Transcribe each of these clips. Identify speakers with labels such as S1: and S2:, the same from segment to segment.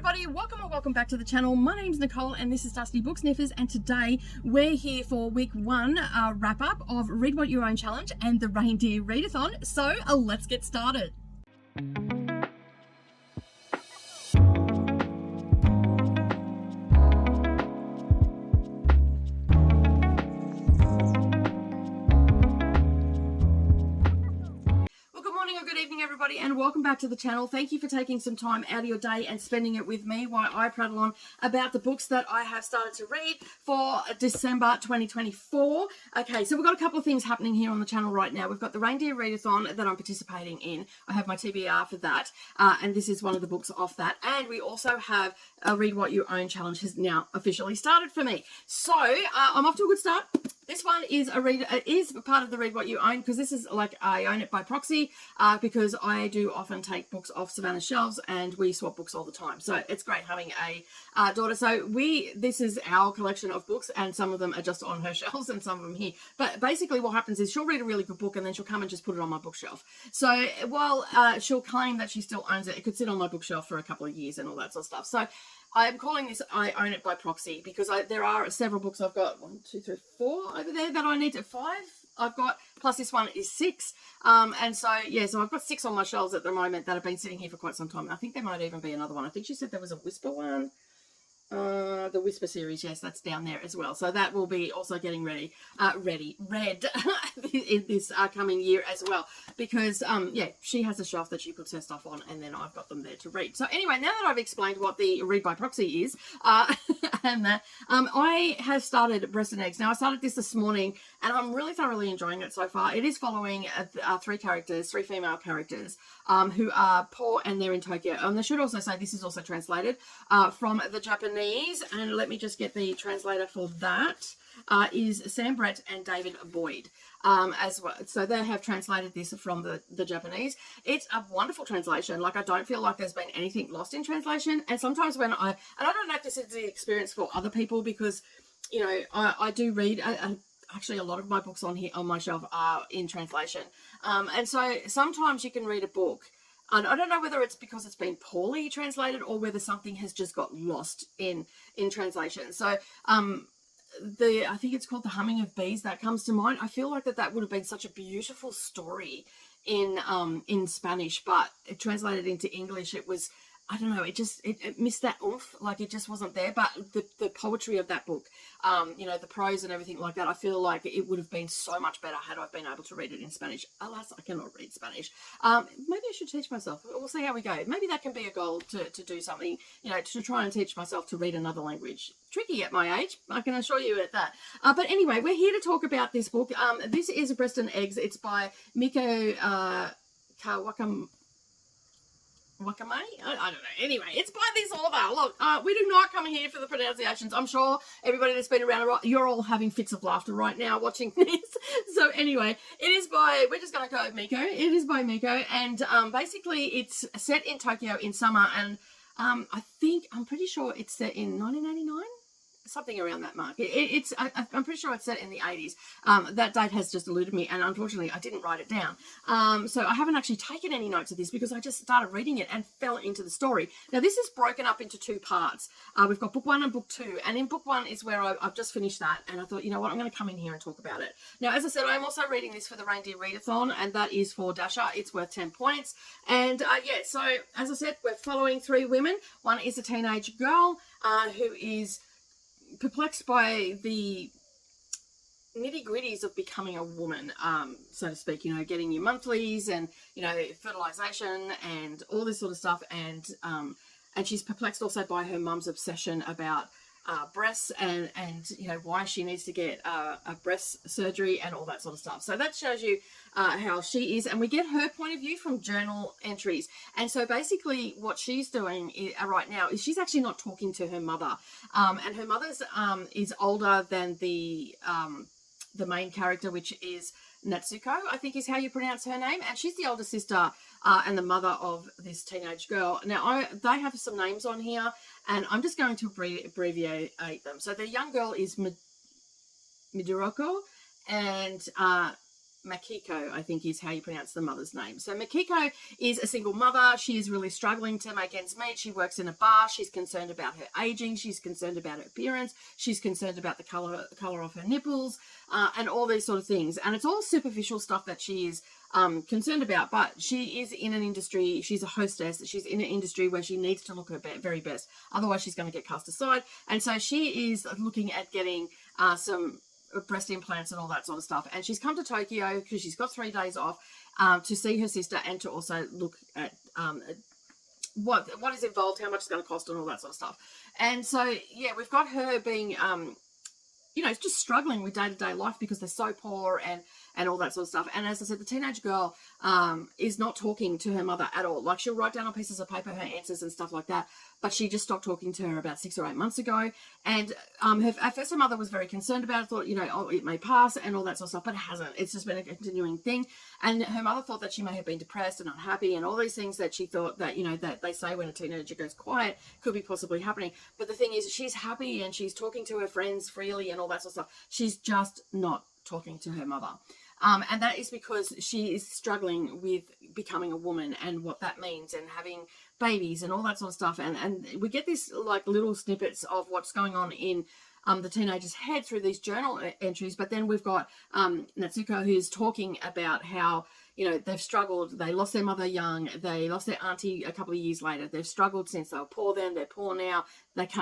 S1: everybody, welcome or welcome back to the channel. My name's Nicole and this is Dusty Book Sniffers, and today we're here for week 1 wrap up of Read What You Own Challenge and the Reindeer Readathon. So let's get started. Everybody, and welcome back to the channel. Thank you for taking some time out of your day and spending it with me while I prattle on about the books that I have started to read for December 2024. Okay, so we've got a couple of things happening here on the channel right now. We've got the Reindeer Readathon that I'm participating in. I have my TBR for that, and this is one of the books off that. And we also have a Read What You Own Challenge has now officially started for me. So I'm off to a good start. This one is is part of the Read What You Own, because this is like I own it by proxy, because I do often take books off Savannah's shelves and we swap books all the time. So it's great having a daughter. So this is our collection of books, and some of them are just on her shelves and some of them here. But basically what happens is she'll read a really good book and then she'll come and just put it on my bookshelf. So while she'll claim that she still owns it, it could sit on my bookshelf for a couple of years and all that sort of stuff. So I'm calling this I own it by proxy, because there are several books. I've got 1, 2, 3, 4 over there that I need to 5. I've got, plus this one is 6. And so, yeah, so I've got 6 on my shelves at the moment that have been sitting here for quite some time. I think there might even be another one. I think she said there was a Whisper one. The Whisper series, yes, that's down there as well. So that will be also getting read in this coming year as well, because yeah, she has a shelf that she puts her stuff on, and then I've got them there to read. So anyway, now that I've explained what the Read by Proxy is, and that I have started Breast and Eggs. Now I started this morning, and I'm really thoroughly enjoying it so far. It is following 3 female characters, who are poor and they're in Tokyo. And I should also say this is also translated from the Japanese, and let me just get the translator for that, is Sam Brett and David Boyd as well. So they have translated this from the Japanese. It's a wonderful translation. Like, I don't feel like there's been anything lost in translation. And sometimes when I don't know if this is the experience for other people, because, you know, I do read, actually a lot of my books on here on my shelf are in translation. And so sometimes you can read a book, and I don't know whether it's because it's been poorly translated or whether something has just got lost in translation. So I think it's called The Humming of Bees that comes to mind. I feel like that would have been such a beautiful story in Spanish, but it translated into English, it was, I don't know, it missed that oomph, like it just wasn't there. But the poetry of that book, you know, the prose and everything like that, I feel like it would have been so much better had I been able to read it in Spanish. Alas, I cannot read Spanish. Maybe I should teach myself. We'll see how we go. Maybe that can be a goal to do something, you know, to try and teach myself to read another language. Tricky at my age, I can assure you at that. But anyway, we're here to talk about this book. This is Breast and Eggs. It's by Miko Wakame? I don't know. Anyway, it's by this author. Look, we do not come here for the pronunciations. I'm sure everybody that's been around, you're all having fits of laughter right now watching this. So anyway, it is by, we're just going to go with Miko. It is by Miko, and basically it's set in Tokyo in summer, and I'm pretty sure it's set in 1989. Something around that mark. I'm pretty sure it's set in the 80s. That date has just eluded me, and unfortunately I didn't write it down. So I haven't actually taken any notes of this because I just started reading it and fell into the story. Now this is broken up into 2 parts. We've got book 1 and book 2, and in book 1 is where I've just finished that, and I thought, you know what, I'm going to come in here and talk about it. Now, as I said, I'm also reading this for the Reindeer Readathon, and that is for Dasha. It's worth 10 points. And yeah, so as I said, we're following 3 women. One is a teenage girl who is perplexed by the nitty-gritties of becoming a woman, so to speak, you know, getting your monthlies and, you know, fertilization and all this sort of stuff, and she's perplexed also by her mum's obsession about breasts and you know, why she needs to get a breast surgery and all that sort of stuff. So that shows you how she is, and we get her point of view from journal entries. And so basically what she's doing right now is she's actually not talking to her mother, and her mother's is older than the main character, which is Natsuko, I think is how you pronounce her name, and she's the older sister and the mother of this teenage girl. Now they have some names on here, and I'm just going to abbreviate them. So the young girl is Midoroko, and Makiko, I think is how you pronounce the mother's name. So Makiko is a single mother. She is really struggling to make ends meet. She works in a bar. She's concerned about her aging. She's concerned about her appearance. She's concerned about the color of her nipples, and all these sort of things. And it's all superficial stuff that she is concerned about, but she is in an industry, she's a hostess, she's in an industry where she needs to look her very best, otherwise she's going to get cast aside. And so she is looking at getting some breast implants and all that sort of stuff, and she's come to Tokyo because she's got 3 days off to see her sister and to also look at what is involved, how much it's going to cost and all that sort of stuff. And so yeah, we've got her being you know, just struggling with day-to-day life because they're so poor and all that sort of stuff. And as I said, the teenage girl is not talking to her mother at all. Like, she'll write down on pieces of paper her answers and stuff like that, but she just stopped talking to her about 6 or 8 months ago. And at first her mother was very concerned about it, thought, you know, oh, it may pass and all that sort of stuff, but it hasn't. It's just been a continuing thing. And her mother thought that she may have been depressed and unhappy and all these things that she thought that, you know, that they say when a teenager goes quiet could be possibly happening. But the thing is, she's happy and she's talking to her friends freely and all that sort of stuff. She's just not talking to her mother. And that is because she is struggling with becoming a woman and what that means and having babies and all that sort of stuff. And we get this like little snippets of what's going on in the teenager's head through these journal entries. But then we've got Natsuko, who's talking about how, you know, they've struggled. They lost their mother young. They lost their auntie a couple of years later. They've struggled since they were poor then. They're poor now.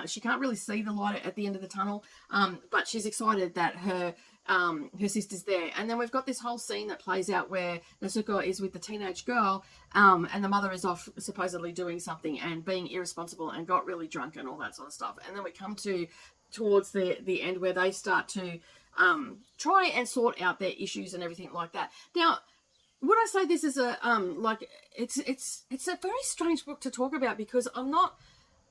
S1: She can't really see the light at the end of the tunnel. But she's excited that her sister's there. And then we've got this whole scene that plays out where Natsuko is with the teenage girl, and the mother is off supposedly doing something and being irresponsible and got really drunk and all that sort of stuff. And then we come towards the end where they start to try and sort out their issues and everything like that. Now, would I say this is a like it's a very strange book to talk about, because I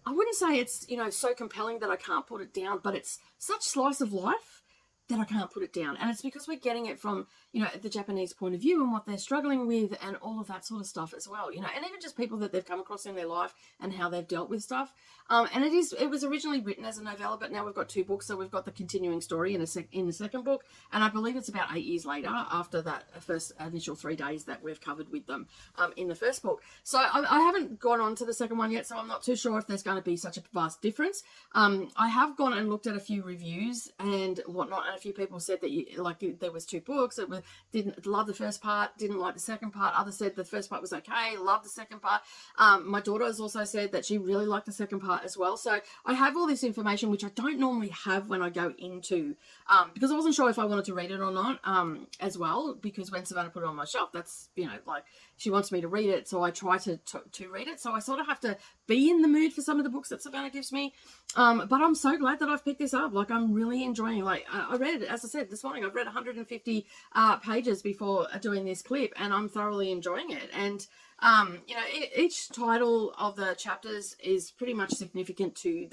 S1: wouldn't say it's, you know, so compelling that I can't put it down, but it's such slice of life that I can't put it down. And it's because we're getting it from, you know, the Japanese point of view and what they're struggling with and all of that sort of stuff as well, you know, and even just people that they've come across in their life and how they've dealt with stuff. And it was originally written as a novella, but now we've got 2 books. So we've got the continuing story in the second book. And I believe it's about 8 years later after that first initial 3 days that we've covered with them in the first book. So I haven't gone on to the second one yet, so I'm not too sure if there's going to be such a vast difference. I have gone and looked at a few reviews and whatnot, and a few people said that there was 2 books that didn't love the first part, didn't like the second part. Others said the first part was okay, loved the second part. My daughter has also said that she really liked the second part as well. So I have all this information, which I don't normally have when I go into, because I wasn't sure if I wanted to read it or not, as well, because when Savannah put it on my shelf, that's, you know, like, she wants me to read it, so I try to read it. So I sort of have to be in the mood for some of the books that Savannah gives me. But I'm so glad that I've picked this up. Like, I'm really enjoying, like, I read, as I said, this morning, I've read 150 pages before doing this clip, and I'm thoroughly enjoying it. And, you know, each title of the chapters is pretty much significant to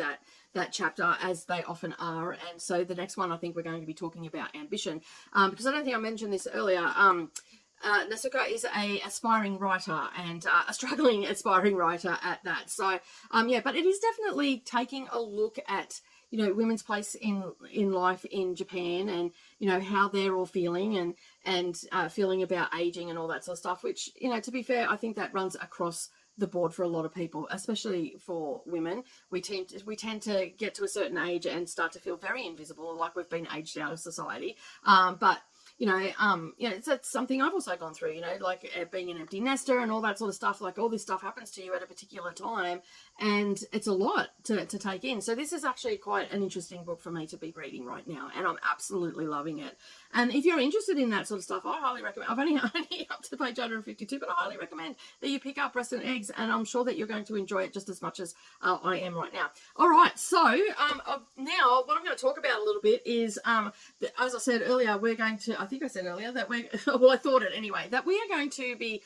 S1: that chapter, as they often are. And so the next one, I think we're going to be talking about ambition, because I don't think I mentioned this earlier. Natsuko is a aspiring writer, and a struggling aspiring writer at that. So, yeah, but it is definitely taking a look at, you know, women's place in life in Japan, and, you know, how they're all feeling and feeling about aging and all that sort of stuff, which, you know, to be fair, I think that runs across the board for a lot of people, especially for women. We tend to get to a certain age and start to feel very invisible, like we've been aged out of society. But you know, it's something I've also gone through, you know, like being an empty nester and all that sort of stuff. Like, all this stuff happens to you at a particular time, and it's a lot to take in. So this is actually quite an interesting book for me to be reading right now, and I'm absolutely loving it. And if you're interested in that sort of stuff, I highly recommend. I've only up to page 152, but I highly recommend that you pick up Breast and Eggs, and I'm sure that you're going to enjoy it just as much as I am right now. All right, so now what I'm going to talk about a little bit is, as I said earlier, we're going to, I think I said earlier that well, I thought it anyway, that we are going to be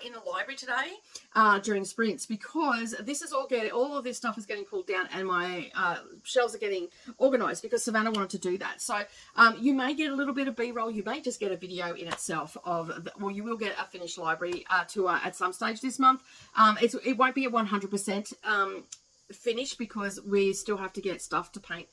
S1: in the library today during sprints, because this is all of this stuff is getting pulled down, and my shelves are getting organized because Savannah wanted to do that. So you may get a little bit of B-roll, you may just get a video in itself of, well, you will get a finished library tour at some stage this month. It won't be a 100%. finished because we still have to get stuff to paint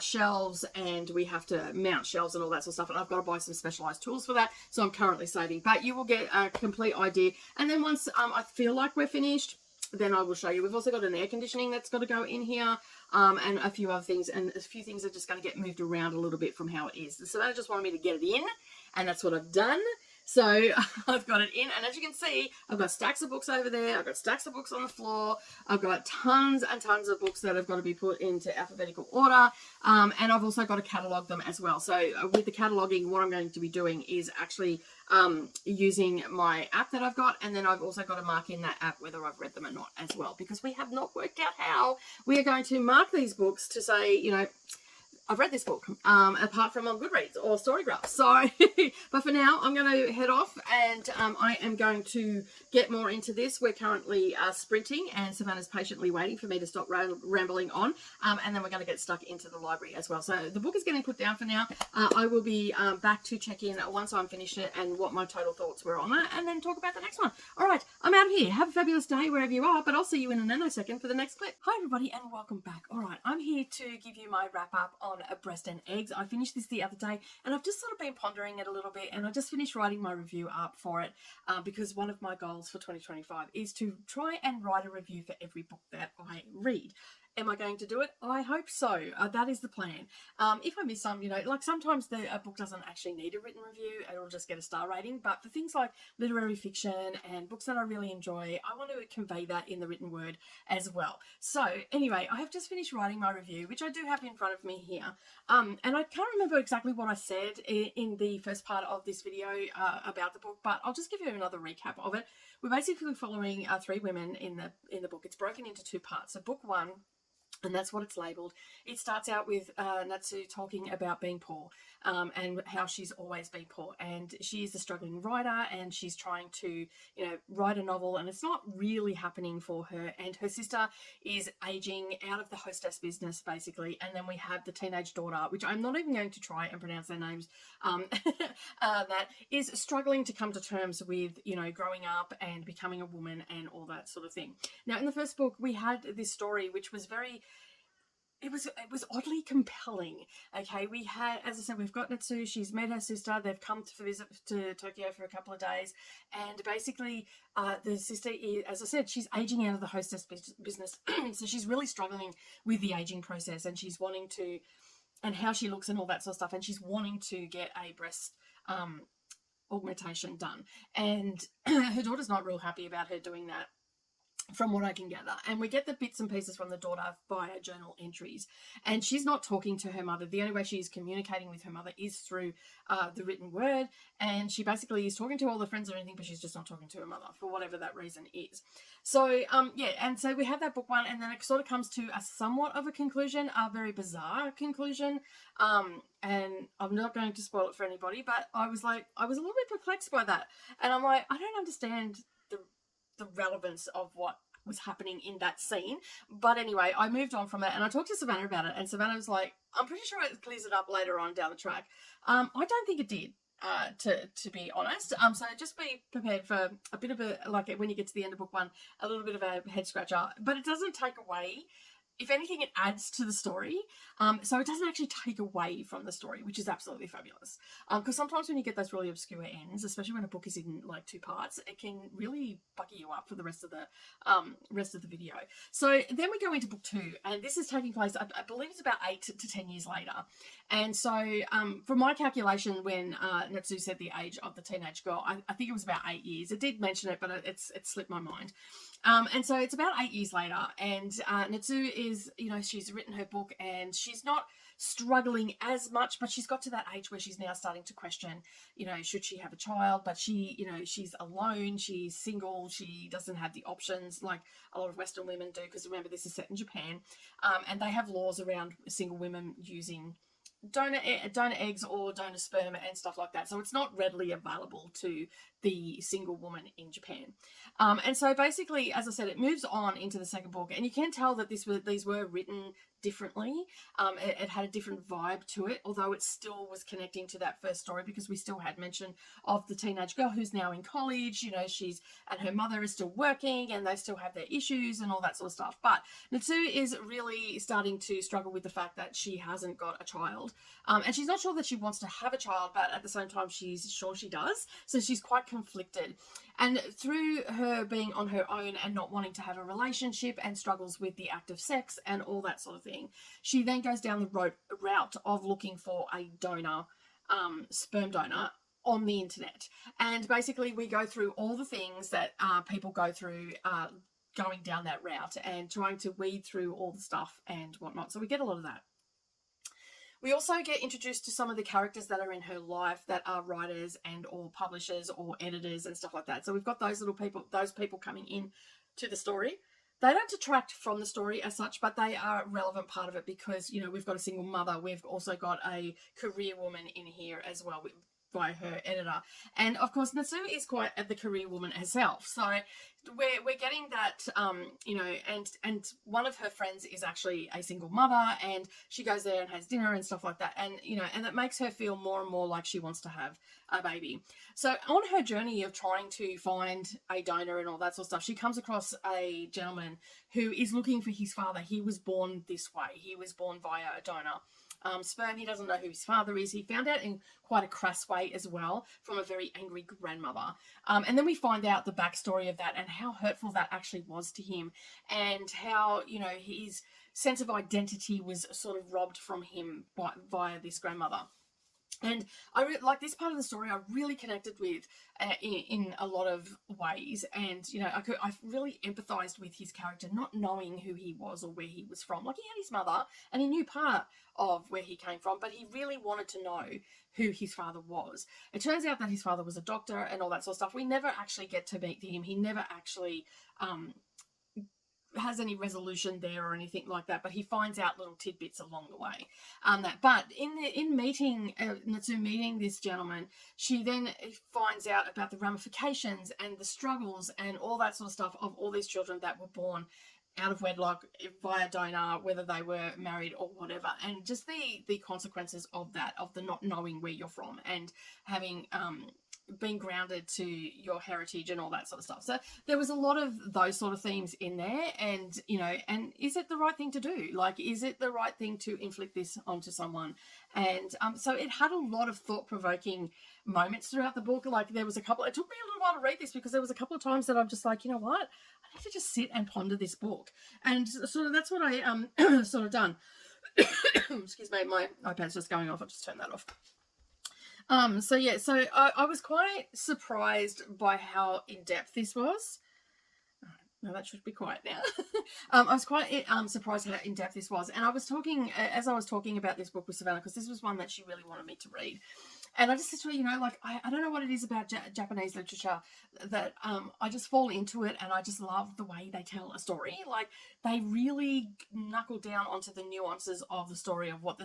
S1: shelves, and we have to mount shelves and all that sort of stuff, and I've got to buy some specialized tools for that, so I'm currently saving. But you will get a complete idea, and then once I feel like we're finished, then I will show you. We've also got an air conditioning that's got to go in here, and a few other things, and a few things are just going to get moved around a little bit from how it is. So they just wanted me to get it in, and that's what I've done. So I've got it in, and as you can see, I've got stacks of books over there. I've got stacks of books on the floor. I've got tons and tons of books that have got to be put into alphabetical order, and I've also got to catalogue them as well. So with the cataloguing, what I'm going to be doing is actually using my app that I've got, and then I've also got to mark in that app whether I've read them or not as well, because we have not worked out how we are going to mark these books to say, you know, I've read this book, apart from on Goodreads or Storygraph. So, but for now, I'm going to head off, and I am going to get more into this. We're currently sprinting, and Savannah's patiently waiting for me to stop rambling on, and then we're going to get stuck into the library as well. So the book is getting put down for now. I will be back to check in once I'm finished it and what my total thoughts were on it, and then talk about the next one. All right, I'm out of here. Have a fabulous day wherever you are, but I'll see you in a nanosecond for the next clip. Hi, everybody, and welcome back. All right, I'm here to give you my wrap up on A Breast and Eggs. I finished this the other day, and I've just sort of been pondering it a little bit, and I just finished writing my review up for it, because one of my goals for 2025 is to try and write a review for every book that I read. Am I going to do it? I hope so. That is the plan. If I miss some, you know, like sometimes a book doesn't actually need a written review, it'll just get a star rating. But for things like literary fiction and books that I really enjoy, I want to convey that in the written word as well. So anyway, I have just finished writing my review, which I do have in front of me here. And I can't remember exactly what I said in the first part of this video about the book, but I'll just give you another recap of it. We're basically following three women in the book. It's broken into two parts. So book one, and that's what it's labelled. It starts out with Natsu talking about being poor, and how she's always been poor. And she is a struggling writer, and she's trying to, you know, write a novel, and it's not really happening for her. And her sister is aging out of the hostess business, basically. And then we have the teenage daughter, which I'm not even going to try and pronounce their names, that is struggling to come to terms with, you know, growing up and becoming a woman and all that sort of thing. Now, in the first book, we had this story, which was very... It was oddly compelling. Okay, we had, as I said, we've got Natsu. She's met her sister. They've come to visit to Tokyo for a couple of days, and basically, the sister is, as I said, she's aging out of the hostess business. So she's really struggling with the aging process, and she's wanting to, and how she looks and all that sort of stuff, and she's wanting to get a breast augmentation done, and her daughter's not real happy about her doing that, from what I can gather. And we get the bits and pieces from the daughter via journal entries, and she's not talking to her mother. The only way she's communicating with her mother is through the written word, and she basically is talking to all the friends or anything, but she's just not talking to her mother for whatever that reason is. So yeah, and so we have that book one, and then it sort of comes to a somewhat of a conclusion, a very bizarre conclusion, and I'm not going to spoil it for anybody, but I was a little bit perplexed by that, and I'm like, I don't understand the relevance of what was happening in that scene. But anyway, I moved on from it, and I talked to Savannah about it, and Savannah was like, I'm pretty sure it clears it up later on down the track. I don't think it did, to be honest. So just be prepared for a bit of a, like when you get to the end of book one, a little bit of a head scratcher, but it doesn't take away. If anything, it adds to the story. So it doesn't actually take away from the story, which is absolutely fabulous. Because sometimes when you get those really obscure ends, especially when a book is in like two parts, it can really bugger you up for the rest of the video. So then we go into book two, and this is taking place, I believe it's about 8 to 10 years later. And so from my calculation, when Natsu said the age of the teenage girl, I think it was about 8 years. It did mention it, but it slipped my mind. And so it's about 8 years later, and Natsu is, you know, she's written her book, and she's not struggling as much, but she's got to that age where she's now starting to question, you know, should she have a child? But she, you know, she's alone, she's single, she doesn't have the options like a lot of Western women do, because remember, this is set in Japan, and they have laws around single women using donor eggs or donor sperm and stuff like that. So it's not readily available to the single woman in Japan. And so basically, as I said, it moves on into the second book, and you can tell that these were written differently. It had a different vibe to it, although it still was connecting to that first story, because we still had mention of the teenage girl who's now in college. You know, and her mother is still working, and they still have their issues and all that sort of stuff. But Natsu is really starting to struggle with the fact that she hasn't got a child, and she's not sure that she wants to have a child, but at the same time she's sure she does. So she's quite conflicted, and through her being on her own and not wanting to have a relationship, and struggles with the act of sex and all that sort of thing, she then goes down the route of looking for a donor, sperm donor, on the internet. And basically we go through all the things that people go through going down that route, and trying to weed through all the stuff and whatnot. So we get a lot of that. We also get introduced to some of the characters that are in her life that are writers and or publishers or editors and stuff like that. So we've got those people coming in to the story. They don't detract from the story as such, but they are a relevant part of it, because, you know, we've got a single mother. We've also got a career woman in here as well, by her editor. And of course, Natsu is quite the career woman herself. So we're getting that, you know, and one of her friends is actually a single mother, and she goes there and has dinner and stuff like that. And, you know, and it makes her feel more and more like she wants to have a baby. So on her journey of trying to find a donor and all that sort of stuff, she comes across a gentleman who is looking for his father. He was born this way. He was born via a donor. Sperm. He doesn't know who his father is. He found out in quite a crass way as well, from a very angry grandmother. And then we find out the backstory of that, and how hurtful that actually was to him, and how, you know, his sense of identity was sort of robbed from him via this grandmother. And I like this part of the story. I really connected with in a lot of ways, and, you know, I really empathized with his character, not knowing who he was or where he was from. Like, he had his mother, and he knew part of where he came from, but he really wanted to know who his father was. It turns out that his father was a doctor and all that sort of stuff. We never actually get to meet him. He never actually has any resolution there or anything like that, but he finds out little tidbits along the way. But in meeting Natsu meeting this gentleman, she then finds out about the ramifications and the struggles and all that sort of stuff of all these children that were born out of wedlock via donor, whether they were married or whatever, and just the consequences of that, of the not knowing where you're from, and having being grounded to your heritage and all that sort of stuff. So there was a lot of those sort of themes in there, and, you know, and is it the right thing to do? Like, is it the right thing to inflict this onto someone? And so it had a lot of thought-provoking moments throughout the book. Like, there was a couple, it took me a little while to read this, because there was a couple of times that I'm just like, you know what, I need to just sit and ponder this book. And sort of that's what I sort of done. Excuse me, my iPad's just going off. I'll just turn that off. So I was quite surprised by how in-depth this was. No, that should be quiet now. I was quite surprised how in-depth this was. And I was talking, as I was talking about this book with Savannah, because this was one that she really wanted me to read. And I just said to her, you know, like, I don't know what it is about Japanese literature that I just fall into it, and I just love the way they tell a story. Like, they really knuckle down onto the nuances of the story, of what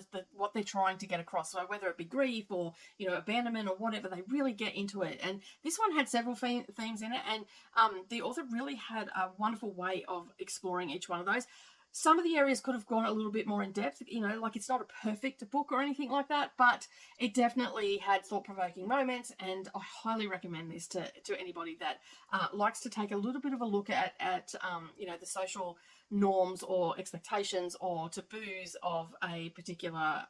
S1: they're trying to get across. So whether it be grief or, you know, abandonment or whatever, they really get into it. And this one had several themes in it, and the author really had a wonderful way of exploring each one of those. Some of the areas could have gone a little bit more in depth, you know, like, it's not a perfect book or anything like that, but it definitely had thought-provoking moments, and I highly recommend this to anybody that likes to take a little bit of a look at you know, the social norms or expectations or taboos of a particular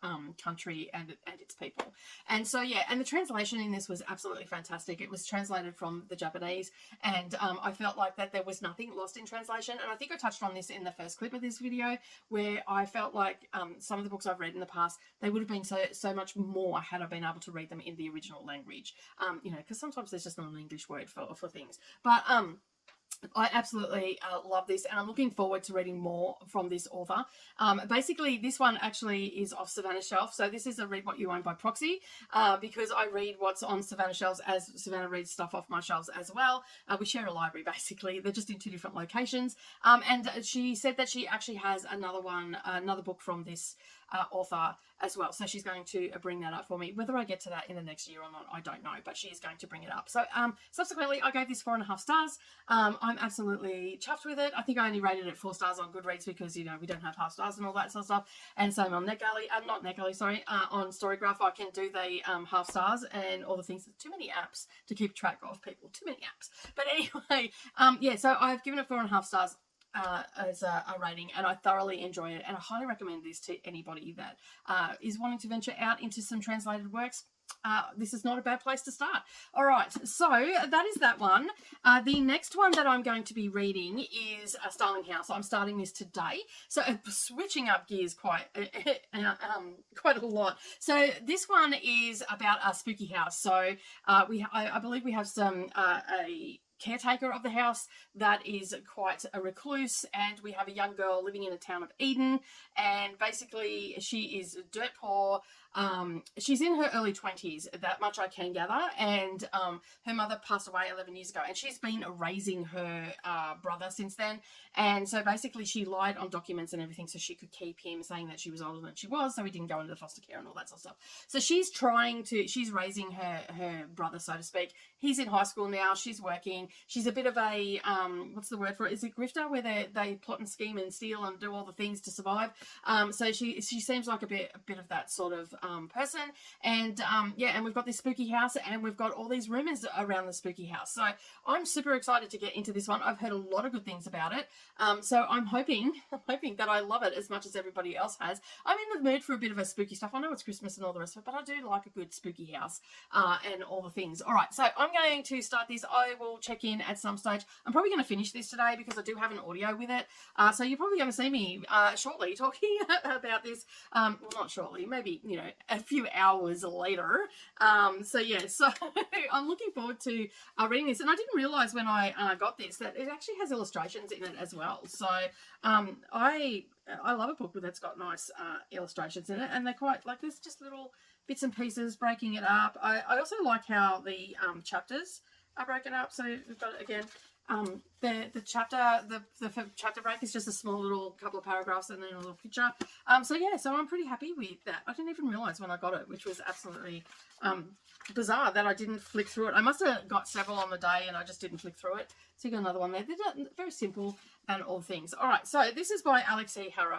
S1: country and its people. And so, yeah, and the translation in this was absolutely fantastic. It was translated from the Japanese, and I felt like that there was nothing lost in translation. And I think I touched on this in the first clip of this video, where I felt like some of the books I've read in the past, they would have been so much more had I been able to read them in the original language. You know, because sometimes there's just not an English word for things. But I absolutely love this, and I'm looking forward to reading more from this author. Basically, this one actually is off Savannah's shelf. So this is a Read What You Own by proxy, because I read what's on Savannah's shelves as Savannah reads stuff off my shelves as well. We share a library, basically. They're just in two different locations. And she said that she actually has another book from this author as well. So she's going to bring that up for me. Whether I get to that in the next year or not, I don't know, but she is going to bring it up. So subsequently, I gave this 4.5 stars. I'm absolutely chuffed with it. I think I only rated it 4 stars on Goodreads because, you know, we don't have half stars and all that sort of stuff. And same on NetGalley, not NetGalley, sorry, on Storygraph, I can do the half stars and all the things. There's too many apps to keep track of, people. Too many apps. But anyway, yeah, so I've given it 4.5 stars. As a rating, and I thoroughly enjoy it, and I highly recommend this to anybody that is wanting to venture out into some translated works. This is not a bad place to start. All right, so that is that one. The next one that I'm going to be reading is Starling House. I'm starting this today, so switching up gears quite a lot. So this one is about a spooky house. So I believe we have a caretaker of the house that is quite a recluse, and we have a young girl living in the town of Eden, and basically she is dirt poor. She's in her early 20s, that much I can gather, and her mother passed away 11 years ago, and she's been raising her brother since then. And so basically she lied on documents and everything so she could keep him, saying that she was older than she was, so he didn't go into foster care and all that sort of stuff. So she's raising her brother, so to speak. He's in high school now, she's working. She's a bit of a what's the word for it? Is it grifter, where they plot and scheme and steal and do all the things to survive? So she seems like a bit of that sort of person. And yeah, and we've got this spooky house, and we've got all these rumors around the spooky house. So I'm super excited to get into this one. I've heard a lot of good things about it. So I'm hoping that I love it as much as everybody else has. I'm in the mood for a bit of a spooky stuff. I know it's Christmas and all the rest of it, but I do like a good spooky house and all the things. All right, so I'm going to start this. I will check in at some stage. I'm probably going to finish this today because I do have an audio with it. So you're probably going to see me shortly talking about this. Well, not shortly, maybe, you know, a few hours later. So yeah, so I'm looking forward to reading this. And I didn't realize when I got this that it actually has illustrations in it as well. So I love a book that's got nice illustrations in it, and they're quite, like, there's just little bits and pieces breaking it up. I also like how the chapters are broken up. So we've got, again, the chapter break is just a small little couple of paragraphs and then a little picture. So yeah, so I'm pretty happy with that. I didn't even realize when I got it, which was absolutely bizarre that I didn't flick through it. I must have got several on the day and I just didn't flick through it. So you got another one there. They're very simple and all things. All right, so this is by Alex E. Harrow.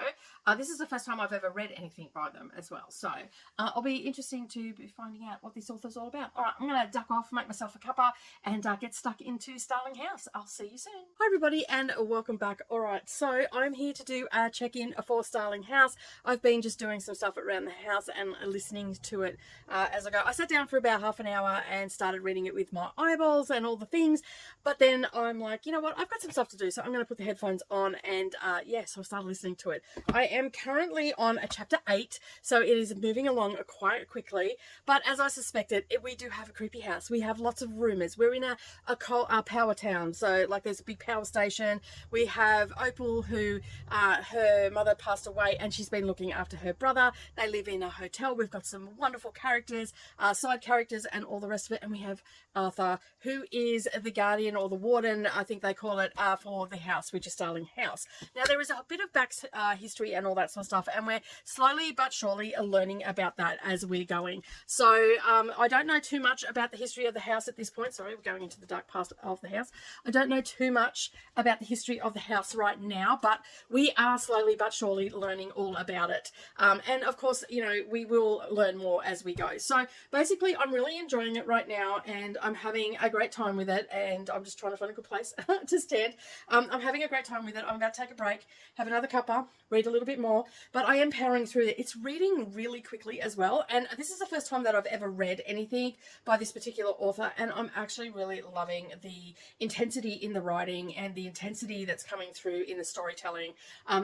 S1: This is the first time I've ever read anything by them as well. So I'll be interesting to be finding out what this author's all about. All right, I'm going to duck off, make myself a cuppa, and get stuck into Starling House. I'll see you soon. Hi, everybody, and welcome back. All right, so I'm here to do a check-in for Starling House. I've been just doing some stuff around the house and listening to it as I go. I sat down for about half an hour and started reading it with my eyeballs and all the things, but then I'm like, you know what, I've got some stuff to do, so I'm going to put the headphones on, and yeah, so I started listening to it. I am currently on a chapter 8, so it is moving along quite quickly, but as I suspected, we do have a creepy house. We have lots of rumours. We're in a power town, so like there's a big power station. We have Opal, who her mother passed away and she's been looking after her brother. They live in a hotel. We've got some wonderful characters, side characters and all the rest of it, and we have Arthur, who is the guardian or the warden, I think they call it, for the house, which is Starling House. Now there is a bit of back history and all that sort of stuff, and we're slowly but surely learning about that as we're going. So I don't know too much about the history of the house at this point. Sorry, we're going into the dark past of the house. I don't know too much about the history of the house right now, but we are slowly but surely learning all about it. And of course, you know, we will learn more as we go. So basically, I'm really enjoying it right now, and I'm having a great time with it, and I'm just trying to find a good place to stand. I'm having a great time with it. I'm about to take a break, have another cuppa, read a little bit more, but I am powering through it. It's reading really quickly as well, and this is the first time that I've ever read anything by this particular author, and I'm actually really loving the intensity in the writing and the intensity that's coming through in the storytelling.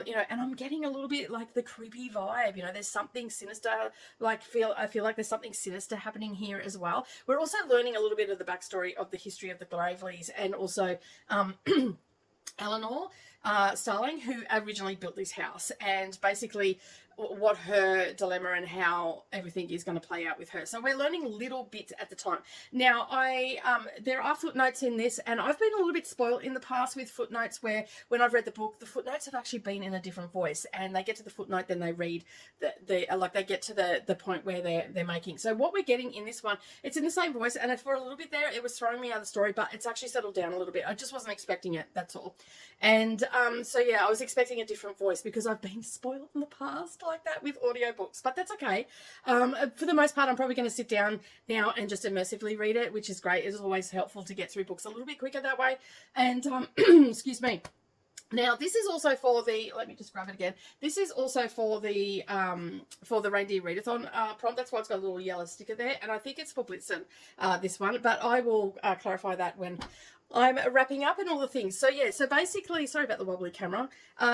S1: You know, and I'm getting a little bit like the creepy vibe. You know, there's something sinister. Like I feel like there's something sinister happening here as well. We're also learning a little bit of the backstory of the history of the Graveleys, and also Eleanor Starling, who originally built this house, and basically what her dilemma and how everything is going to play out with her. So we're learning little bits at the time. Now, there are footnotes in this, and I've been a little bit spoiled in the past with footnotes where when I've read the book, the footnotes have actually been in a different voice, and they get to the footnote, then they read like they get to the point where they're making. So what we're getting in this one, it's in the same voice, and for a little bit there, it was throwing me out of the story, but it's actually settled down a little bit. I just wasn't expecting it, that's all. And so yeah, I was expecting a different voice because I've been spoiled in the past like that with audiobooks, but that's okay. For the most part, I'm probably going to sit down now and just immersively read it, which is great. It's always helpful to get through books a little bit quicker that way. And excuse me. Now, this is also for the, let me just grab it again. This is also for the Reindeer Readathon prompt. That's why it's got a little yellow sticker there. And I think it's for Blitzen, this one. But I will clarify that when I'm wrapping up and all the things. So yeah, so basically, sorry about the wobbly camera.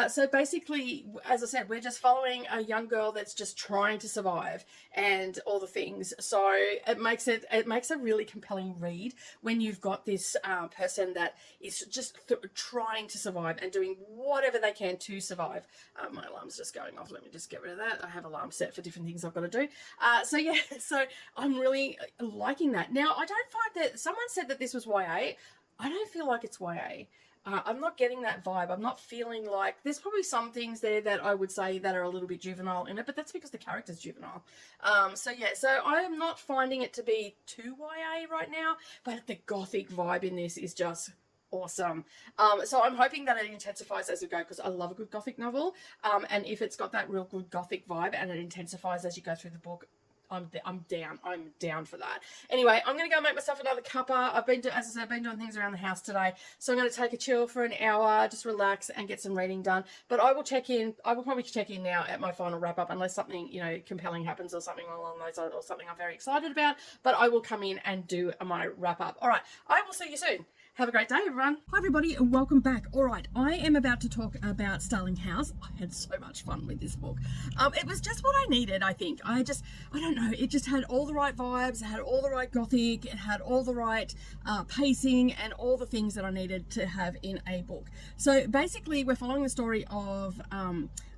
S1: So basically, as I said, we're just following a young girl that's just trying to survive and all the things. So it makes a really compelling read when you've got this person that is just trying to survive and doing whatever they can to survive. My alarm's just going off. Let me just get rid of that. I have alarms set for different things I've got to do. So yeah, so I'm really liking that. Now, I don't find that, someone said that this was YA. I don't feel like it's YA. I'm not getting that vibe. I'm not feeling like, there's probably some things there that I would say that are a little bit juvenile in it, but that's because the character's juvenile. So yeah, so I am not finding it to be too YA right now, but the gothic vibe in this is just awesome. So I'm hoping that it intensifies as we go, because I love a good gothic novel. And if it's got that real good gothic vibe and it intensifies as you go through the book, I'm down for that. Anyway, I'm going to go make myself another cuppa. As I said, I've been doing things around the house today. So I'm going to take a chill for an hour, just relax and get some reading done. But I will probably check in now at my final wrap up, unless something, you know, compelling happens or something along those lines, or something I'm very excited about. But I will come in and do my wrap up. All right. I will see you soon. Have a great day, everyone. Hi, everybody, and welcome back. All right, I am about to talk about Starling House. I had so much fun with this book. It was just what I needed, I think. I don't know, it just had all the right vibes, it had all the right gothic, it had all the right pacing, and all the things that I needed to have in a book. So basically, we're following the story of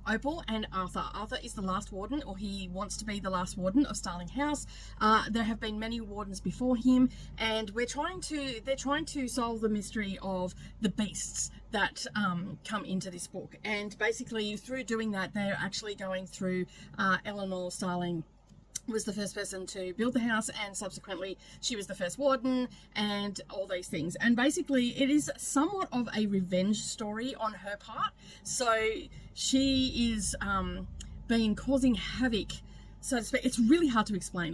S1: Opal and Arthur. Arthur is the last warden, or he wants to be the last warden of Starling House. There have been many wardens before him, and they're trying to solve the mystery of the beasts that come into this book. And basically, through doing that, they're actually going through Eleanor Starling was the first person to build the house, and subsequently she was the first warden, and all these things. And basically it is somewhat of a revenge story on her part. So she is been causing havoc, so to speak. It's really hard to explain.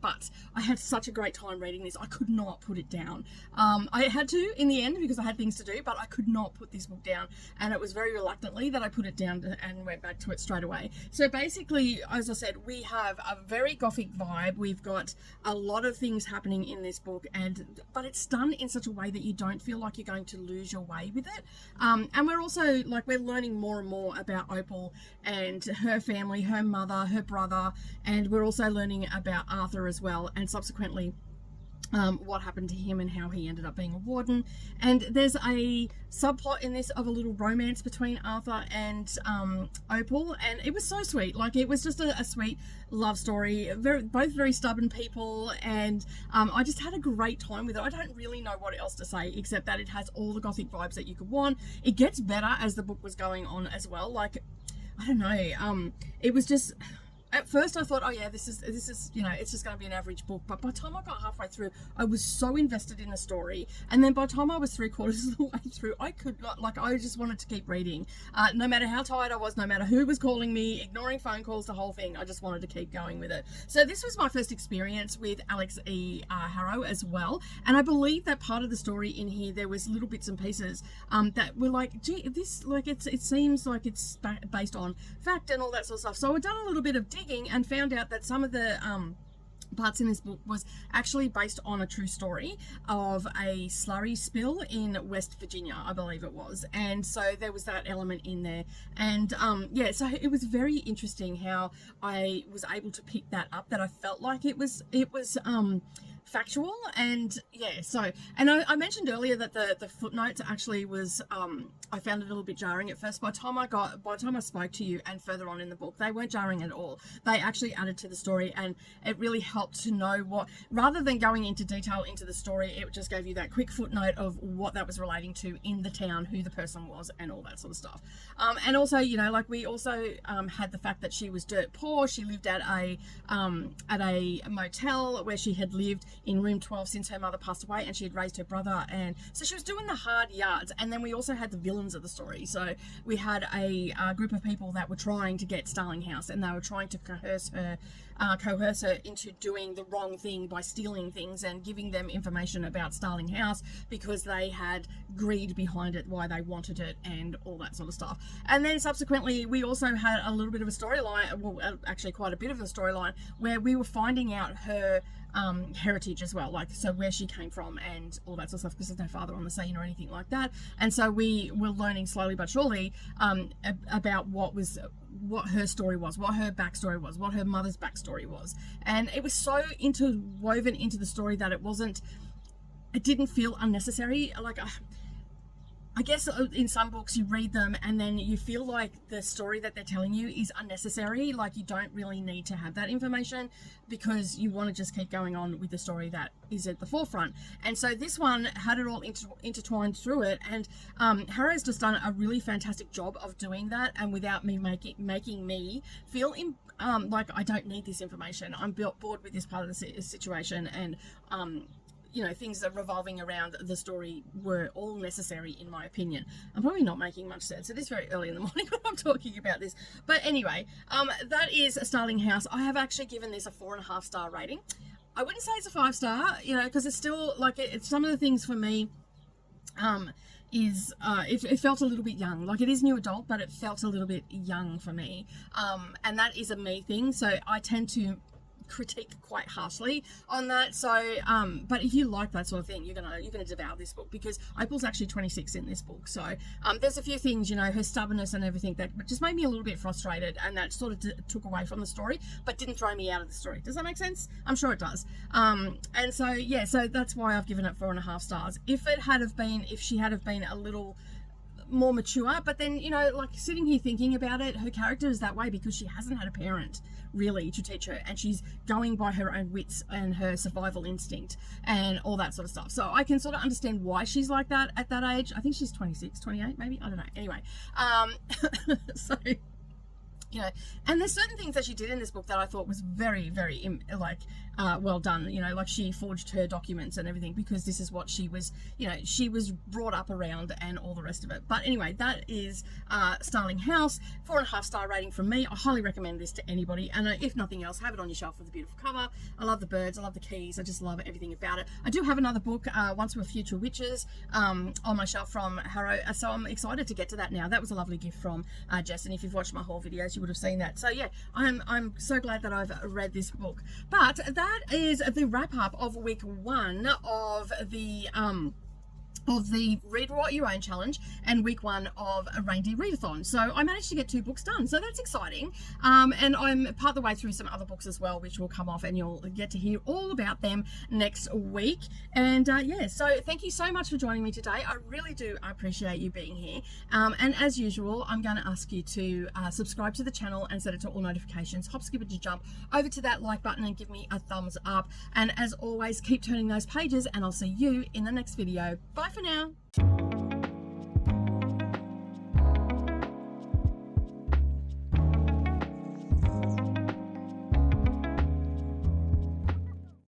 S1: But I had such a great time reading this. I could not put it down. I had to in the end because I had things to do, but I could not put this book down, and it was very reluctantly that I put it down and went back to it straight away. So basically, as I said, we have a very gothic vibe. We've got a lot of things happening in this book, but it's done in such a way that you don't feel like you're going to lose your way with it. And we're also we're learning more and more about Opal and her family, her mother, her brother, and we're also learning about Arthur as well, and subsequently what happened to him and how he ended up being a warden. And there's a subplot in this of a little romance between Arthur and Opal, and it was so sweet. It was just a sweet love story. Both very stubborn people, and I just had a great time with it. I don't really know what else to say except that it has all the gothic vibes that you could want. It gets better as the book was going on as well. I don't know, it was just At first I thought, oh yeah, this is, you know, it's just going to be an average book. But by the time I got halfway through, I was so invested in the story. And then by the time I was 3/4 of the way through, I could not, like, I just wanted to keep reading. No matter how tired I was, no matter who was calling me, ignoring phone calls, the whole thing, I just wanted to keep going with it. So this was my first experience with Alex E. Harrow as well. And I believe that part of the story in here, there was little bits and pieces that were like, gee, this, like, it seems like it's based on fact and all that sort of stuff. So I've done a little bit of digging and found out that some of the parts in this book was actually based on a true story of a slurry spill in West Virginia, I believe it was. And so there was that element in there. And yeah, so it was very interesting how I was able to pick that up, that I felt like it was factual. And yeah, so, and I mentioned earlier that the footnotes actually was I found it a little bit jarring at first. By the time I spoke to you and further on in the book, they weren't jarring at all. They actually added to the story, and it really helped to know what, rather than going into detail into the story, it just gave you that quick footnote of what that was relating to in the town, who the person was, and all that sort of stuff. And also, you know, like, we also had the fact that she was dirt poor. She lived at a motel where she had lived in room 12 since her mother passed away, and she had raised her brother, and so she was doing the hard yards. And then we also had the villains of the story. So we had a group of people that were trying to get Starling House, and they were trying to coerce her into doing the wrong thing by stealing things and giving them information about Starling House because they had greed behind it, why they wanted it, and all that sort of stuff. And then subsequently we also had a little bit of a storyline, well, actually quite a bit of a storyline, where we were finding out her heritage as well, like, so where she came from and all that sort of stuff, because there's no father on the scene or anything like that. And so we were learning slowly but surely about what her story was, what her backstory was, what her mother's backstory was. And it was so interwoven into the story that it didn't feel unnecessary. Like, I guess in some books you read them and then you feel like the story that they're telling you is unnecessary, like you don't really need to have that information because you want to just keep going on with the story that is at the forefront. And so this one had it all intertwined through it, and Harrow's just done a really fantastic job of doing that, and without me making me feel like I don't need this information. I'm bored with this part of the situation, and you know, things that revolving around the story were all necessary, in my opinion. I'm probably not making much sense. It is very early in the morning when I'm talking about this. But anyway, that is Starling House. I have actually given this a 4.5 star rating. I wouldn't say it's a 5 star, you know, because it's still, like, it's some of the things for me it felt a little bit young. Like, it is new adult, but it felt a little bit young for me. And that is a me thing. So I tend to critique quite harshly on that. So but if you like that sort of thing, you're gonna devour this book, because Opal's actually 26 in this book. So there's a few things, you know, her stubbornness and everything, that just made me a little bit frustrated, and that sort of took away from the story, but didn't throw me out of the story. Does that make sense? I'm sure it does. And so yeah, so that's why I've given it 4.5 stars. If she had have been a little more mature, but then, you know, like, sitting here thinking about it, her character is that way because she hasn't had a parent really to teach her, and she's going by her own wits and her survival instinct and all that sort of stuff. So I can sort of understand why she's like that at that age. I think she's 26, 28 maybe, I don't know. Anyway, so, you know, and there's certain things that she did in this book that I thought was very, very well done. You know, like, she forged her documents and everything because this is what she was, you know, she was brought up around and all the rest of it. But anyway, that is Starling House. 4.5 star rating from me. I highly recommend this to anybody, and if nothing else, have it on your shelf with a beautiful cover. I love the birds, I love the keys, I just love everything about it. I do have another book, Once Were Future Witches, on my shelf from Harrow, so I'm excited to get to that now. That was a lovely gift from Jess, and if you've watched my haul videos, you would have seen that. So yeah, I'm so glad that I've read this book. But that is the wrap up of week 1 of the Read What You Own challenge and week 1 of a Reindeer Readathon. So I managed to get 2 books done, so that's exciting. And I'm part of the way through some other books as well, which will come off, and you'll get to hear all about them next week. And yeah, so thank you so much for joining me today. I really do appreciate you being here. And as usual, I'm going to ask you to subscribe to the channel and set it to all notifications. Hop, skip, and jump over to that like button and give me a thumbs up. And as always, keep turning those pages, and I'll see you in the next video. Bye for now.